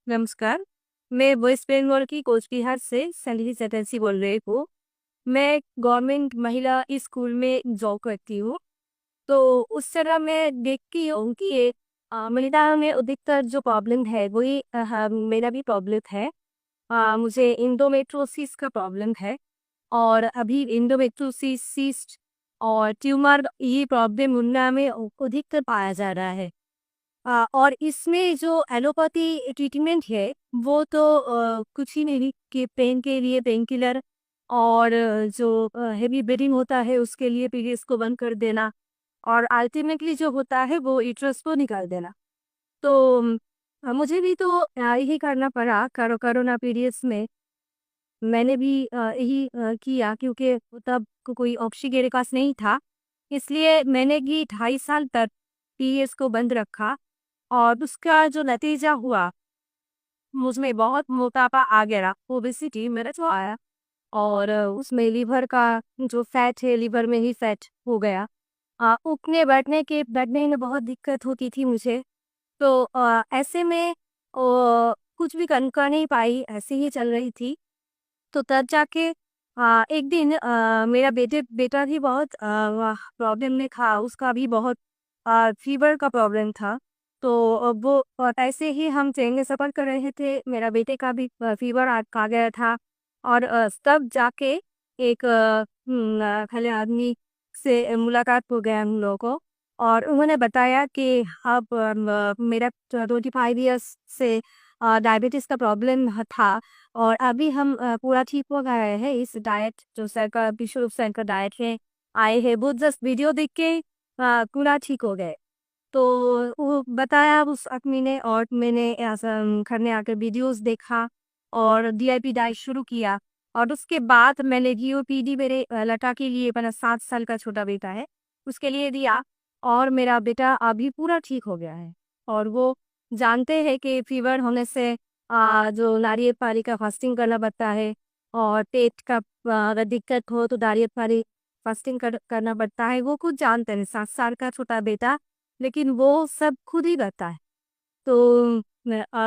नमस्कार। मैं वेस्ट बंगाल की कोचबिहार से संगीत चटर्जी बोल रही हूँ। मैं गवर्नमेंट महिला स्कूल में जॉब करती हूँ। तो उस तरह मैं देखती हूँ कि ये महिलाओं में अधिकतर जो प्रॉब्लम है वही मेरा भी प्रॉब्लम है। मुझे इंडोमेट्रोसिस का प्रॉब्लम है और अभी इंडोमेट्रोसिस सिस्ट और ट्यूमर ये प्रॉब्लम उनमें में अधिकतर पाया जा रहा है। और इसमें जो एलोपैथी ट्रीटमेंट है वो तो कुछ ही नहीं कि पेन के लिए पेन किलर और जो हेवी ब्लीडिंग होता है उसके लिए पीरियड्स को बंद कर देना और अल्टीमेटली जो होता है वो यूट्रस को निकाल देना। तो मुझे भी तो यही करना पड़ा कोरोना पीरियड्स में। मैंने भी यही किया क्योंकि तब कोई ऑक्सीजन मेरे पास नहीं था। इसलिए मैंने भी 2.5 साल तक पीरियड्स को बंद रखा और उसका जो नतीजा हुआ मुझमें बहुत मोटापा आ गया, ओबेसिटी मेरा जो आया और उसमें लीवर का जो फैट है लीवर में ही फैट हो गया। उठने बैठने में बहुत दिक्कत होती थी मुझे। तो ऐसे में कुछ भी कर नहीं पाई, ऐसे ही चल रही थी। तो तब जाके एक दिन मेरा बेटा भी बहुत प्रॉब्लम में था, उसका भी बहुत फीवर का प्रॉब्लम था। तो वो ऐसे ही हम ट्रेन में सफ़र कर रहे थे, मेरा बेटे का भी फीवर आ गया था और तब जाके एक खले आदमी से मुलाकात हो गया हम लोगों को और उन्होंने बताया कि अब मेरा 25 ईयर्स से डायबिटीज़ का प्रॉब्लम था और अभी हम पूरा ठीक हो गए हैं। इस डाइट जो सरकार विश्व रूप से इनका डाइट है आए हैं, वो जस्ट वीडियो देख के पूरा ठीक हो गए। तो वो बताया उस आदमी ने और मैंने ऐसा घर में आकर वीडियोस देखा और डीआईपी डाइट शुरू किया और उसके बाद मैंने जीओपीडी मेरे लड़का के लिए, मेरा 7 साल का छोटा बेटा है, उसके लिए दिया और मेरा बेटा अभी पूरा ठीक हो गया है। और वो जानते हैं कि फीवर होने से जो नारियल पानी का फास्टिंग करना पड़ता है और पेट का अगर दिक्कत हो तो नारियल पानी फास्टिंग करना पड़ता है। वो खुद जानते हैं, 7 साल का छोटा बेटा, लेकिन वो सब खुद ही करता है। तो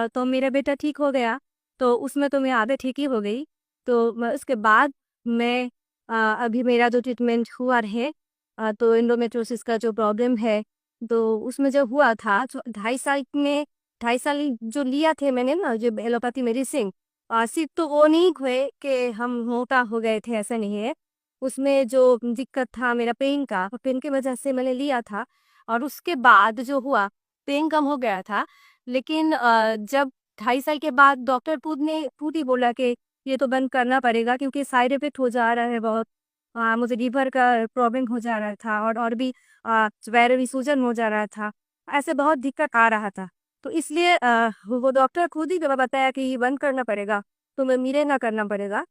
तो मेरा बेटा ठीक हो गया, तो उसमें तो मैं आधे ठीक ही हो गई। तो उसके बाद मैं अभी मेरा जो ट्रीटमेंट हुआ है तो एंडोमेट्रोसिस का जो प्रॉब्लम है, तो उसमें जो हुआ था जो 2.5 साल में 2.5 साल जो लिया थे मैंने ना जो एलोपैथी मेडिसिन, सिर्फ तो वो नहीं हुए कि हम मोटा हो गए थे, ऐसा नहीं है। उसमें जो दिक्कत था मेरा पेन की वजह से मैंने लिया था और उसके बाद जो हुआ पेन कम हो गया था। लेकिन जब 2.5 साल के बाद डॉक्टर खुद ही बोला कि ये तो बंद करना पड़ेगा क्योंकि साइड इफेक्ट हो जा रहा है बहुत। मुझे लीवर का प्रॉब्लम हो जा रहा था और भी पैर में सूजन हो जा रहा था। ऐसे बहुत दिक्कत आ रहा था। तो इसलिए वो डॉक्टर खुद ही बताया कि ये बंद करना पड़ेगा, तुम्हें मिलेना करना पड़ेगा।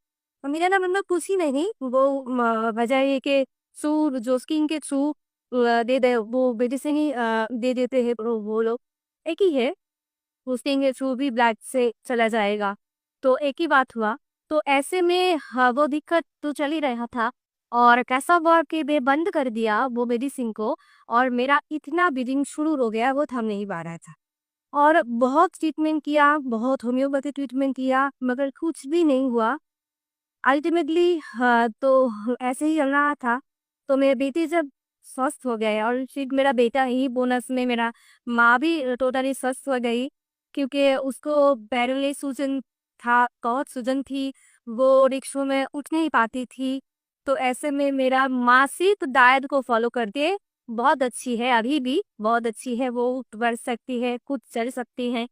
और मिलेना मतलब कुछ ही नहीं, वो वजह ये कि थ्रू जो स्किन के थ्रू दे वो मेडिसिन ही दे देते हैं वो लोग। एक ही है, हॉस्टिंग के थ्रू भी ब्लड से चला जाएगा, तो एक ही बात हुआ। तो ऐसे में हाँ, वो दिक्कत तो चल ही रहा था और कैसा हुआ कि मैं बंद कर दिया वो मेडिसिन को और मेरा इतना ब्लीडिंग शुरू हो गया, वो थम नहीं पा रहा था। और बहुत ट्रीटमेंट किया, बहुत होम्योपैथी ट्रीटमेंट किया, मगर कुछ भी नहीं हुआ। अल्टीमेटली हाँ, तो ऐसे ही चल रहा था। तो मेरे बेटी जब स्वस्थ हो गए और फिर मेरा बेटा ही बोनस में, मेरा माँ भी टोटली स्वस्थ हो गई क्योंकि उसको पैरों में सूजन था, बहुत सूजन थी, वो रिक्शों में उठ नहीं पाती थी। तो ऐसे में मेरा माँ सिर्फ डाइट को फॉलो करके बहुत अच्छी है, अभी भी बहुत अच्छी है, वो उठ बढ़ सकती है, खुद चल सकती है।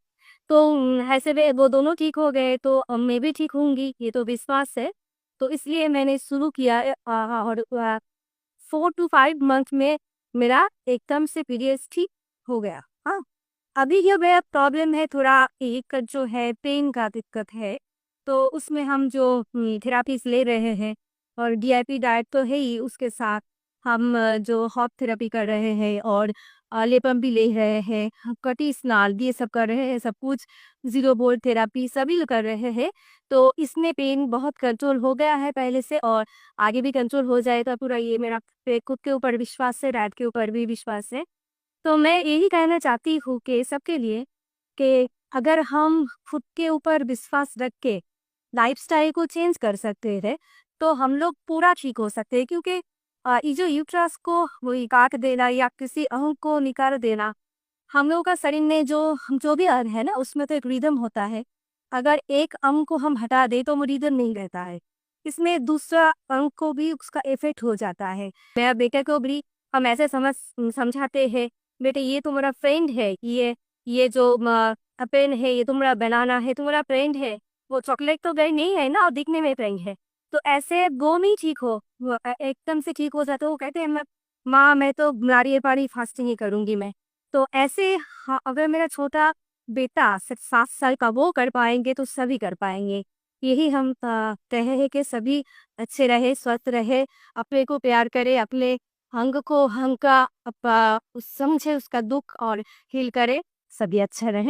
तो ऐसे में वो दोनों ठीक हो गए तो मैं भी ठीक होंगी, ये तो विश्वास है। तो इसलिए मैंने शुरू किया और 4 to 5 मंथ में मेरा एकदम से पीरियड्स ठीक हो गया। हाँ, अभी ये मेरा प्रॉब्लम है थोड़ा एक जो है पेन का दिक्कत है। तो उसमें हम जो थेरापीज ले रहे हैं और डीआईपी डाइट तो है ही, उसके साथ हम जो हॉट थेरेपी कर रहे हैं और लेपम भी ले रहे हैं, कटी स्नान ये सब कर रहे हैं, सब कुछ जीरो बोल्ट थेरापी सभी कर रहे हैं। तो इसमें पेन बहुत कंट्रोल हो गया है पहले से और आगे भी कंट्रोल हो जाएगा पूरा, ये मेरा खुद के ऊपर विश्वास है, डाइट के ऊपर भी विश्वास है। तो मैं यही कहना चाहती हूँ कि सबके लिए कि अगर हम खुद के ऊपर विश्वास रख के लाइफस्टाइल को चेंज कर सकते हैं तो हम लोग पूरा ठीक हो सकते हैं, क्योंकि ये जो यूट्रस को वही काट देना या किसी अंग को निकाल देना, हम लोगों का शरीर में जो जो भी अंग है ना उसमें तो एक रिदम होता है। अगर एक अंग को हम हटा दें तो वो रिदम नहीं रहता है, इसमें दूसरा अंग को भी उसका इफेक्ट हो जाता है। मेरा बेटे को भी हम ऐसे समझाते हैं, बेटे ये तुम्हारा फ्रेंड है, ये जो पेन है ये तुम्हारा बनाना है, तुम्हारा फ्रेंड है। वो चॉकलेट तो गई नहीं है ना और दिखने में फ्रेंड है। तो ऐसे वो नहीं ठीक हो, वो एकदम से ठीक हो जाते वो कहते हैं माँ मैं तो नारियल पानी फास्टिंग ही करूंगी मैं। तो ऐसे हाँ, अगर मेरा छोटा बेटा 7 साल का वो कर पाएंगे तो सभी कर पाएंगे। यही हम कहे हैं कि सभी अच्छे रहे, स्वस्थ रहे, अपने को प्यार करे, अपने अंग को अंग का समझे उसका दुख और हील करे, सभी अच्छा रहे।